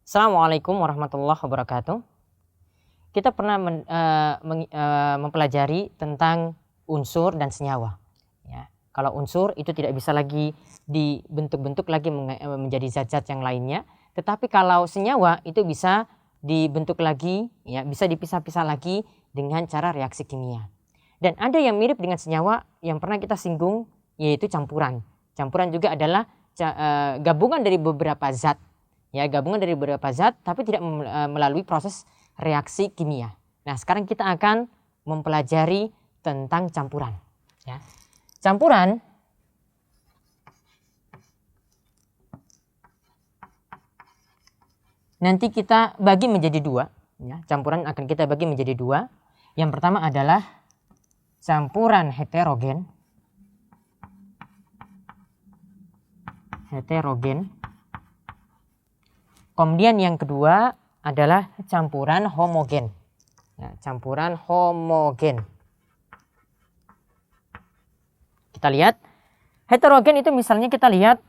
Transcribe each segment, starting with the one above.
Assalamualaikum warahmatullahi wabarakatuh. Kita pernah mempelajari tentang unsur dan senyawa. Ya, kalau unsur itu tidak bisa lagi dibentuk-bentuk lagi menjadi zat-zat yang lainnya. Tetapi kalau senyawa itu bisa dibentuk lagi, ya, bisa dipisah-pisah lagi dengan cara reaksi kimia. Dan ada yang mirip dengan senyawa yang pernah kita singgung, yaitu campuran. Campuran juga adalah gabungan dari beberapa zat. Ya, gabungan dari beberapa zat tapi tidak melalui proses reaksi kimia. Nah, sekarang kita akan mempelajari tentang campuran. Ya. Campuran nanti kita bagi menjadi dua. Ya, campuran akan kita bagi menjadi dua. Yang pertama adalah campuran heterogen. Kemudian yang kedua adalah campuran homogen. Ya, campuran homogen. Kita lihat heterogen itu misalnya kita lihat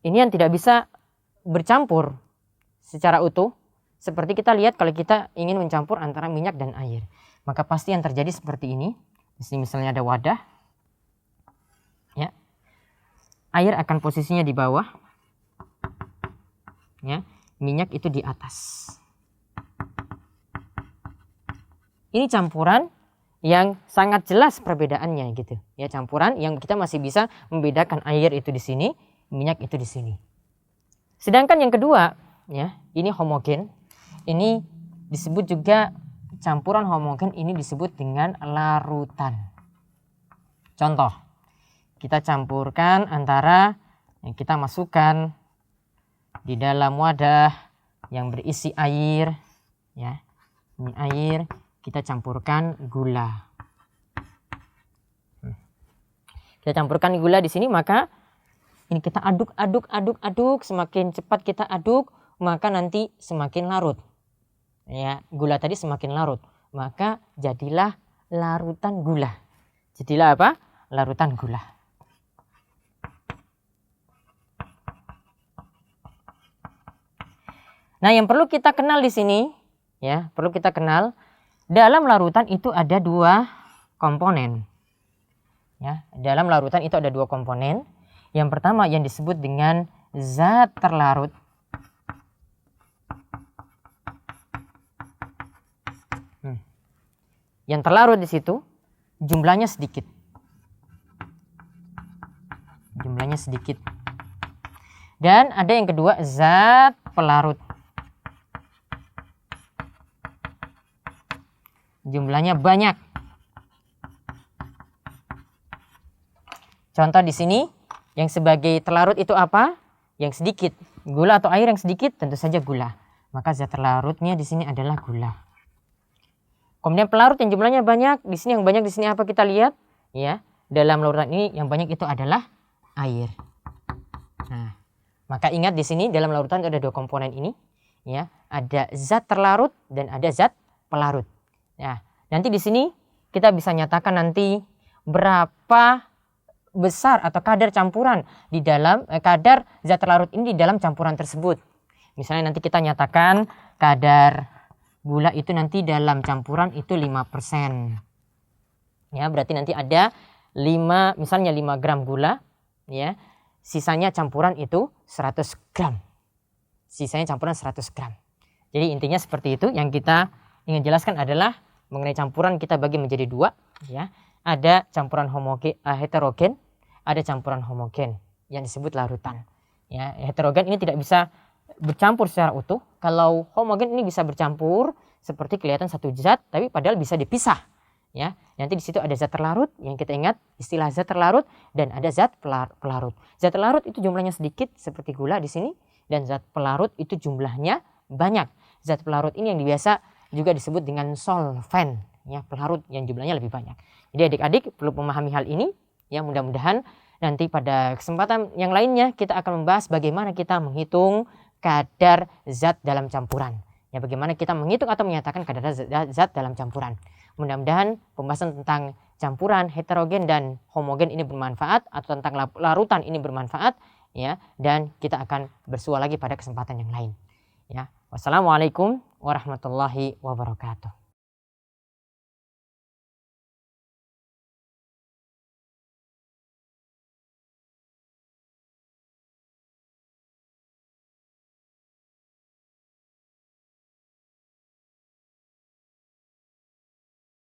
ini yang tidak bisa bercampur secara utuh. Seperti kita lihat kalau kita ingin mencampur antara minyak dan air, maka pasti yang terjadi seperti ini. Di sini misalnya ada wadah. Ya. Air akan posisinya di bawah. Ya, minyak itu di atas. Ini campuran yang sangat jelas perbedaannya gitu. Ya, campuran yang kita masih bisa membedakan air itu di sini, minyak itu di sini. Sedangkan yang kedua, ya, ini homogen. Ini disebut juga campuran homogen, ini disebut dengan larutan. Contoh, kita campurkan antara yang kita masukkan di dalam wadah yang berisi air, ya, ini air, kita campurkan gula. Kita campurkan gula di sini, maka ini kita aduk, semakin cepat kita aduk, maka nanti semakin larut. Ya, gula tadi semakin larut, maka jadilah larutan gula. Jadilah apa? Larutan gula. Nah, yang perlu kita kenal di sini, ya, perlu kita kenal dalam larutan itu ada dua komponen. Ya, dalam larutan itu ada dua komponen. Yang pertama yang disebut dengan zat terlarut. Yang terlarut di situ jumlahnya sedikit. Jumlahnya sedikit. Dan ada yang kedua zat pelarut. Jumlahnya banyak. Contoh di sini yang sebagai terlarut itu apa? Yang sedikit. Gula atau air yang sedikit tentu saja gula. Maka zat terlarutnya di sini adalah gula. Kemudian pelarut yang jumlahnya banyak, di sini yang banyak di sini apa kita lihat? Ya, dalam larutan ini yang banyak itu adalah air. Nah, maka ingat di sini dalam larutan ada dua komponen ini, ya, ada zat terlarut dan ada zat pelarut. Ya, nanti di sini kita bisa nyatakan nanti berapa besar atau kadar campuran di dalam kadar zat terlarut ini di dalam campuran tersebut. Misalnya nanti kita nyatakan kadar gula itu nanti dalam campuran itu 5%. Ya, berarti nanti ada 5, misalnya 5 gram gula, ya. Sisanya campuran itu 100 gram. Sisanya campuran 100 gram. Jadi intinya seperti itu. Yang kita ingin jelaskan adalah mengenai campuran kita bagi menjadi dua, ya. Ada campuran heterogen, ada campuran homogen yang disebut larutan. Ya, heterogen ini tidak bisa bercampur secara utuh. Kalau homogen ini bisa bercampur seperti kelihatan satu zat tapi padahal bisa dipisah. Ya, nanti di situ ada zat terlarut yang kita ingat istilah zat terlarut dan ada zat pelarut. Zat terlarut itu jumlahnya sedikit seperti gula di sini dan zat pelarut itu jumlahnya banyak. Zat pelarut ini yang biasa juga disebut dengan solvent, ya, pelarut yang jumlahnya lebih banyak. Jadi adik-adik perlu memahami hal ini, ya, mudah-mudahan nanti pada kesempatan yang lainnya kita akan membahas bagaimana kita menghitung kadar zat dalam campuran. Ya, bagaimana kita menghitung atau menyatakan kadar zat dalam campuran. Mudah-mudahan pembahasan tentang campuran heterogen dan homogen ini bermanfaat, atau tentang larutan ini bermanfaat, ya, dan kita akan bersua lagi pada kesempatan yang lain. Ya. Wassalamualaikum warahmatullahi wabarakatuh.